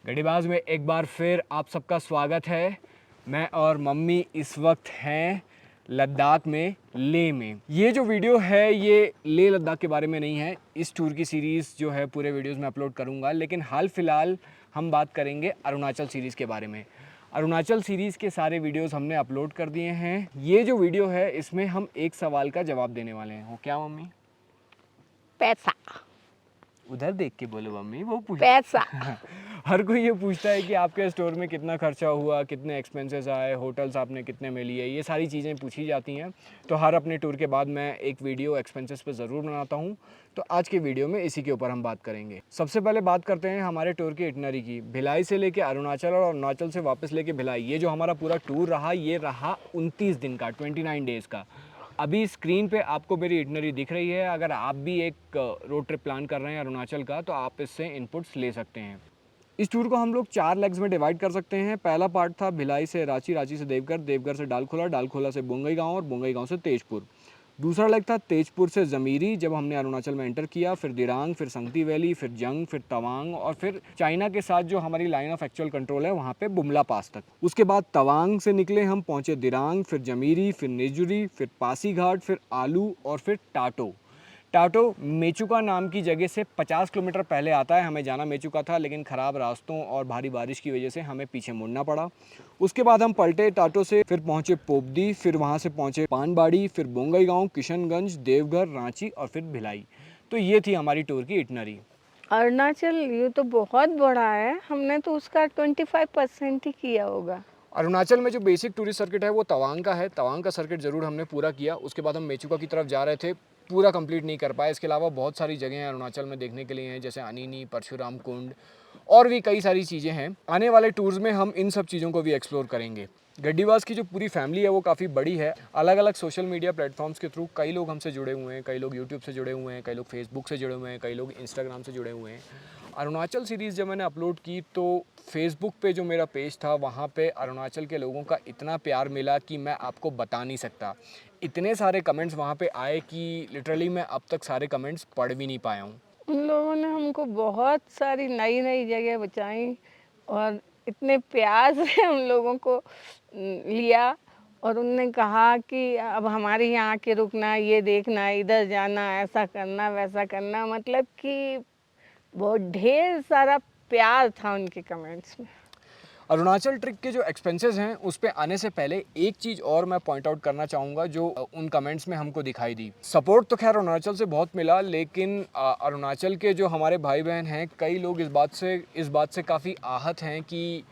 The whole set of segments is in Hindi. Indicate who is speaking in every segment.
Speaker 1: गढ़ीबाज में एक बार फिर आप सबका स्वागत है। मैं और मम्मी इस वक्त हैं लद्दाख में, लेह में। ये जो वीडियो है ये लेह लद्दाख के बारे में नहीं है। इस टूर की सीरीज़ जो है पूरे वीडियोस में अपलोड करूँगा, लेकिन हाल फ़िलहाल हम बात करेंगे अरुणाचल सीरीज़ के बारे में। अरुणाचल सीरीज़ के सारे वीडियोस हमने अपलोड कर दिए हैं। ये जो वीडियो है इसमें हम एक सवाल का जवाब देने वाले हैं। वो क्या मम्मी?
Speaker 2: पैसा।
Speaker 1: उधर देख के बोलो मम्मी, वो पूछ
Speaker 2: पैसा।
Speaker 1: हर कोई ये पूछता है कि आपके स्टोर में कितना खर्चा हुआ, कितने एक्सपेंसेस आए, होटल्स आपने कितने में लिए, ये सारी चीज़ें पूछी जाती हैं। तो हर अपने टूर के बाद मैं एक वीडियो एक्सपेंसेस पे ज़रूर बनाता हूँ। तो आज के वीडियो में इसी के ऊपर हम बात करेंगे। सबसे पहले बात करते हैं हमारे टूर की इटनरी की। भिलाई से लेके अरुणाचल और अरुणाचल से वापस लेके भिलाई, ये जो हमारा पूरा टूर रहा ये रहा 29 दिन का, 29 डेज़ का। अभी स्क्रीन पे आपको मेरी इटनरी दिख रही है। अगर आप भी एक रोड ट्रिप प्लान कर रहे हैं अरुणाचल का तो आप इससे इनपुट्स ले सकते हैं। इस टूर को हम लोग 4 लेग्स में डिवाइड कर सकते हैं। पहला पार्ट था भिलाई से रांची, रांची से देवघर, देवघर से डालखोला, डालखोला से बोंगईगांव और बोंगईगांव से तेजपुर। दूसरा लेग था तेजपुर से ज़मीरी, जब हमने अरुणाचल में एंटर किया, फिर दिरांग, फिर संगती वैली, फिर जंग, फिर तवांग और फिर चाइना के साथ जो हमारी लाइन ऑफ एक्चुअल कंट्रोल है वहाँ पे बुमला पास तक। उसके बाद तवांग से निकले हम, पहुँचे दिरांग, फिर जमीरी, फिर निजुरी, फिर पासीघाट, फिर आलू और फिर टाटो। टाटो मेचुका नाम की जगह से 50 किलोमीटर पहले आता है। हमें जाना मेचुका था, लेकिन ख़राब रास्तों और भारी बारिश की वजह से हमें पीछे मुड़ना पड़ा। उसके बाद हम पलटे टाटो से, फिर पहुंचे पोपदी, फिर वहां से पहुंचे पानबाड़ी, फिर बोंगईगांव, किशनगंज, देवघर, रांची और फिर भिलाई। तो ये थी हमारी टूर की इटनरी।
Speaker 2: अरुणाचल ये तो बहुत बड़ा है, हमने तो उसका 25% ही किया होगा।
Speaker 1: अरुणाचल में जो बेसिक टूरिस्ट सर्किट है वो तवांग का है। तवांग का सर्किट ज़रूर हमने पूरा किया। उसके बाद हम मेचुका की तरफ जा रहे थे, पूरा कंप्लीट नहीं कर पाए। इसके अलावा बहुत सारी जगह हैं अरुणाचल में देखने के लिए हैं, जैसे अनिनी, परशुराम कुंड और भी कई सारी चीज़ें हैं। आने वाले टूर्स में हम इन सब चीज़ों को भी एक्सप्लोर करेंगे। गड्डीबाज की जो पूरी फैमिली है वो काफ़ी बड़ी है। अलग अलग सोशल मीडिया प्लेटफॉर्म्स के थ्रू कई लोग हमसे जुड़े हुए हैं। कई लोग यूट्यूब से जुड़े हुए हैं, कई लोग फेसबुक से जुड़े हुए हैं, कई लोग इंस्टाग्राम से जुड़े हुए हैं। अरुणाचल सीरीज़ जब मैंने अपलोड की तो फेसबुक पे जो मेरा पेज था वहाँ पे अरुणाचल के लोगों का इतना प्यार मिला कि मैं आपको बता नहीं सकता। इतने सारे कमेंट्स वहाँ पे आए कि लिटरली मैं अब तक सारे कमेंट्स पढ़ भी नहीं पाया हूँ।
Speaker 2: उन लोगों ने हमको बहुत सारी नई नई जगह बचाई और इतने प्यार से हम लोगों को लिया। और उनने कहा कि अब हमारे यहाँ आके रुकना, ये देखना, इधर जाना, ऐसा करना, वैसा करना, मतलब कि बहुत ढेर सारा प्यार था उनके कमेंट्स में।
Speaker 1: अरुणाचल ट्रिप के जो एक्सपेंसेस हैं उस पे आने से पहले एक चीज़ और मैं पॉइंट आउट करना चाहूँगा जो उन कमेंट्स में हमको दिखाई दी। सपोर्ट तो खैर अरुणाचल से बहुत मिला, लेकिन अरुणाचल के जो हमारे भाई बहन हैं कई लोग इस बात से काफ़ी आहत हैं कि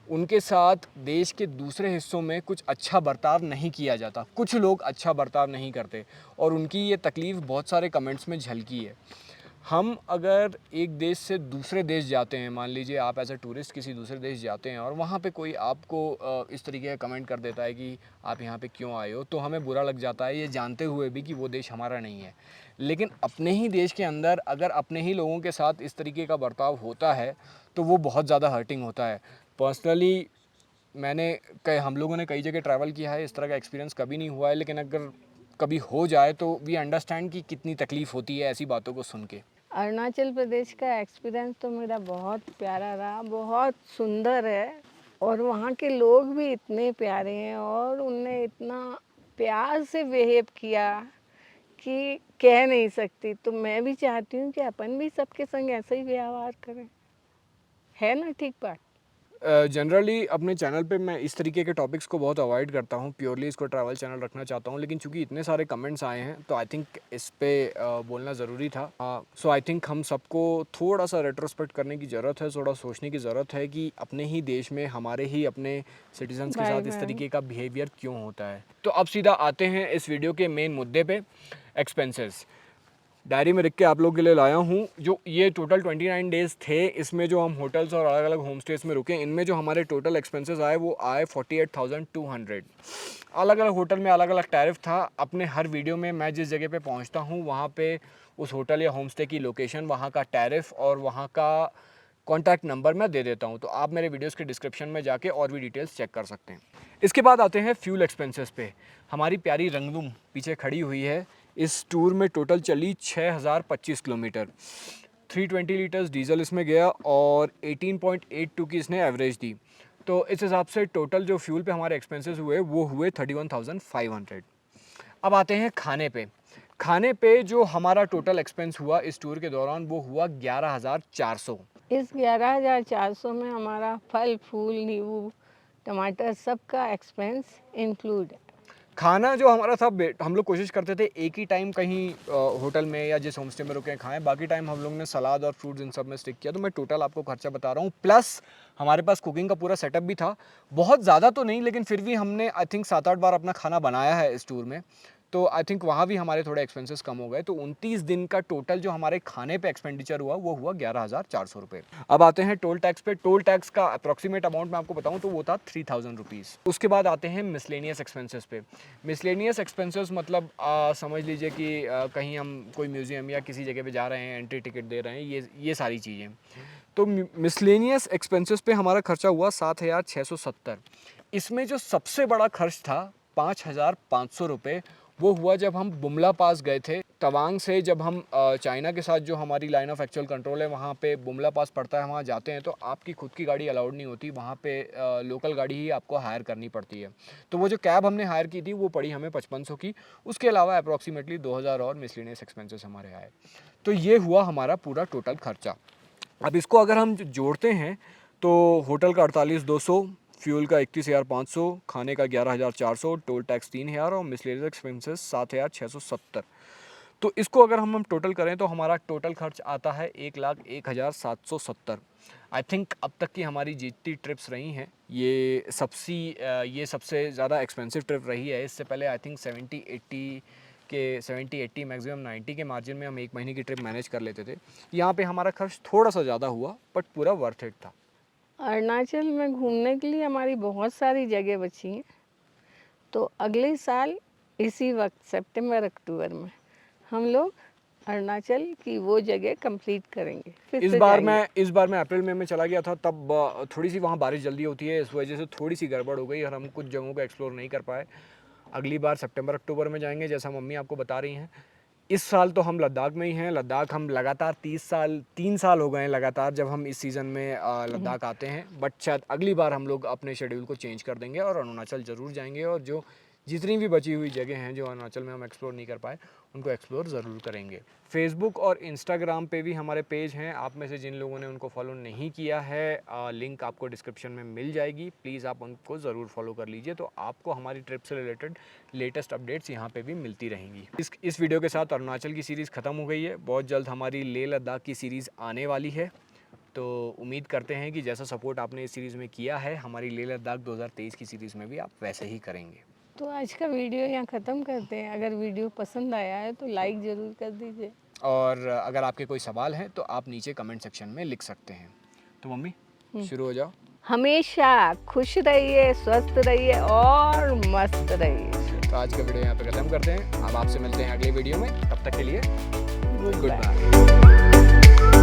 Speaker 1: उनके साथ देश के दूसरे हिस्सों में कुछ अच्छा बर्ताव नहीं किया जाता। कुछ लोग अच्छा बर्ताव नहीं करते और उनकी ये तकलीफ़ बहुत सारे कमेंट्स में झलकी है। हम अगर एक देश से दूसरे देश जाते हैं, मान लीजिए आप एज अ टूरिस्ट किसी दूसरे देश जाते हैं और वहाँ पे कोई आपको इस तरीके का कमेंट कर देता है कि आप यहाँ पे क्यों आए हो, तो हमें बुरा लग जाता है, ये जानते हुए भी कि वो देश हमारा नहीं है। लेकिन अपने ही देश के अंदर अगर अपने ही लोगों के साथ इस तरीके का बर्ताव होता है तो वो बहुत ज़्यादा हर्टिंग होता है। पर्सनली हम लोगों ने कई जगह ट्रैवल किया है, इस तरह का एक्सपीरियंस कभी नहीं हुआ है, लेकिन अगर कभी हो जाए तो वी अंडरस्टैंड कि कितनी तकलीफ़ होती है ऐसी बातों को सुन के।
Speaker 2: अरुणाचल प्रदेश का एक्सपीरियंस तो मेरा बहुत प्यारा रहा, बहुत सुंदर है। और वहाँ के लोग भी इतने प्यारे हैं और उनने इतना प्यार से बिहेव किया कि कह नहीं सकती। तो मैं भी चाहती हूँ कि अपन भी सबके संग ऐसा ही व्यवहार करें, है ना? ठीक बात।
Speaker 1: जनरली अपने चैनल पे मैं इस तरीके के टॉपिक्स को बहुत अवॉइड करता हूँ, प्योरली इसको ट्रैवल चैनल रखना चाहता हूँ, लेकिन चूंकि इतने सारे कमेंट्स आए हैं तो आई थिंक इस पे बोलना ज़रूरी था। सो आई थिंक हम सबको थोड़ा सा रेट्रोस्पेक्ट करने की ज़रूरत है, थोड़ा सोचने की ज़रूरत है कि अपने ही देश में हमारे ही अपने सिटीजन्स के
Speaker 2: भाई
Speaker 1: साथ इस
Speaker 2: बहन।
Speaker 1: तरीके का बिहेवियर क्यों होता है। तो अब सीधा आते हैं इस वीडियो के मेन मुद्दे पे, एक्सपेंसेस। डायरी में लिख के आप लोगों के लिए लाया हूँ। जो ये टोटल 29 डेज़ थे, इसमें जो हम होटल्स और अलग अलग होम स्टेज में रुके, इनमें जो हमारे टोटल एक्सपेंसेस आए वो आए 48,200। अलग अलग होटल में अलग अलग टैरिफ था। अपने हर वीडियो में मैं जिस जगह पे पहुँचता हूँ वहाँ पे उस होटल या होम स्टे की लोकेशन, वहाँ का टैरिफ और वहाँ का कॉन्टैक्ट नंबर मैं दे देता हूँ, तो आप मेरे वीडियोस के डिस्क्रिप्शन में जाके और भी डिटेल्स चेक कर सकते हैं। इसके बाद आते हैं फ्यूल एक्सपेंसेस पे। हमारी प्यारी रंगलूम पीछे खड़ी हुई है। इस टूर में टोटल चली 6,025 किलोमीटर। 320 लीटर्स डीजल इसमें गया और 18.82 की इसने एवरेज दी। तो इस हिसाब से टोटल जो फ्यूल पे हमारे एक्सपेंसेस हुए वो हुए 31,500। अब आते हैं खाने पे। खाने पे जो हमारा टोटल एक्सपेंस हुआ इस टूर के दौरान वो हुआ 11,400।
Speaker 2: इस 11,400 में हमारा फल फूल नींबू टमाटर सबका एक्सपेंस इंक्लूड है।
Speaker 1: खाना जो हमारा था हम लोग कोशिश करते थे एक ही टाइम कहीं होटल में या जिस होम स्टे में रुके खाएं, बाकी टाइम हम लोग ने सलाद और फ्रूट्स इन सब में स्टिक किया। तो मैं टोटल आपको खर्चा बता रहा हूँ, प्लस हमारे पास कुकिंग का पूरा सेटअप भी था। बहुत ज़्यादा तो नहीं, लेकिन फिर भी हमने आई थिंक 7-8 बार अपना खाना बनाया है इस टूर में। तो आई थिंक वहाँ भी हमारे थोड़े एक्सपेंसेस कम हो गए। तो 29 दिन का टोटल जो हमारे खाने पे एक्सपेंडिचर हुआ वो हुआ 11,400 रुपये। अब आते हैं टोल टैक्स पे। टोल टैक्स का अप्रॉक्सीमेट अमाउंट मैं आपको बताऊं तो वो था 3,000 रुपीज़। उसके बाद आते हैं मिसलेनियस एक्सपेंसेस पे। मिसलेनियस एक्सपेंसेस मतलब समझ लीजिए कि कहीं हम कोई म्यूज़ियम या किसी जगह पे जा रहे हैं, एंट्री टिकट दे रहे हैं, ये सारी चीज़ें। तो मिसलेनियस एक्सपेंसेस पे हमारा खर्चा हुआ 7,670। इसमें जो सबसे बड़ा खर्च था 5,500 रुपये, वो हुआ जब हम बुमला पास गए थे। तवांग से जब हम चाइना के साथ जो हमारी लाइन ऑफ एक्चुअल कंट्रोल है वहाँ पे बुमला पास पड़ता है, वहाँ जाते हैं तो आपकी खुद की गाड़ी अलाउड नहीं होती वहाँ पे। लोकल गाड़ी ही आपको हायर करनी पड़ती है। तो वो जो कैब हमने हायर की थी वो पड़ी हमें 5500 की। उसके अलावा अप्रॉक्सीमेटली 2,000 और मिसलेनियस एक्सपेंसेस हमारे आए। तो ये हुआ हमारा पूरा टोटल खर्चा। अब इसको अगर हम जोड़ते हैं तो होटल का 48,200, फ्यूल का 31,500, खाने का 11,400, टोल टैक्स 3,000 और मिसलेनियस एक्सपेंसेस 7,670। तो इसको अगर हम टोटल करें तो हमारा टोटल खर्च आता है 1,01,770। आई थिंक अब तक की हमारी जितनी ट्रिप्स रही हैं ये सबसे ज़्यादा एक्सपेंसिव ट्रिप रही है। इससे पहले आई थिंक 70-80 मैक्सिमम 90 के मार्जिन में हम एक महीने की ट्रिप मैनेज कर लेते थे। यहाँ पे हमारा खर्च थोड़ा सा ज़्यादा हुआ बट पूरा वर्थ इट था।
Speaker 2: अरुणाचल में घूमने के लिए हमारी बहुत सारी जगह बची हैं। तो अगले साल इसी वक्त सितंबर अक्टूबर में हम लोग अरुणाचल की वो जगह कंप्लीट करेंगे। फिर
Speaker 1: इस
Speaker 2: से
Speaker 1: बार
Speaker 2: जाएंगे।
Speaker 1: मैं अप्रैल में चला गया था, तब थोड़ी सी वहाँ बारिश जल्दी होती है, इस वजह से थोड़ी सी गड़बड़ हो गई और हम कुछ जगहों को एक्सप्लोर नहीं कर पाए। अगली बार सितंबर अक्टूबर में जाएंगे जैसा मम्मी आपको बता रही हैं। इस साल तो हम लद्दाख में ही हैं। लद्दाख हम लगातार 3 साल हो गए हैं लगातार जब हम इस सीज़न में लद्दाख आते हैं। बट शायद अगली बार हम लोग अपने शेड्यूल को चेंज कर देंगे और अरुणाचल ज़रूर जाएंगे और जो जितनी भी बची हुई जगह हैं जो अरुणाचल में हम एक्सप्लोर नहीं कर पाए उनको एक्सप्लोर ज़रूर करेंगे। फेसबुक और इंस्टाग्राम पे भी हमारे पेज हैं। आप में से जिन लोगों ने उनको फॉलो नहीं किया है, लिंक आपको डिस्क्रिप्शन में मिल जाएगी। प्लीज़ आप उनको ज़रूर फॉलो कर लीजिए, तो आपको हमारी ट्रिप से रिलेटेड लेटेस्ट अपडेट्स यहाँ पे भी मिलती रहेंगी। इस वीडियो के साथ अरुणाचल की सीरीज़ ख़त्म हो गई है। बहुत जल्द हमारी लेह लद्दाख की सीरीज़ आने वाली है। तो उम्मीद करते हैं कि जैसा सपोर्ट आपने इस सीरीज़ में किया है हमारी लेह लद्दाख 2023 की सीरीज़ में भी आप वैसे ही करेंगे।
Speaker 2: तो आज का वीडियो यहाँ ख़त्म करते हैं। अगर वीडियो पसंद आया है तो लाइक ज़रूर कर दीजिए
Speaker 1: और अगर आपके कोई सवाल हैं तो आप नीचे कमेंट सेक्शन में लिख सकते हैं। तो मम्मी शुरू हो जाओ।
Speaker 2: हमेशा खुश रहिए, स्वस्थ रहिए और मस्त रहिए।
Speaker 1: तो आज का वीडियो यहाँ पे ख़त्म करते हैं। अब आपसे मिलते हैं अगले वीडियो में। तब तक के लिए गुड
Speaker 2: बाय।
Speaker 1: बाय।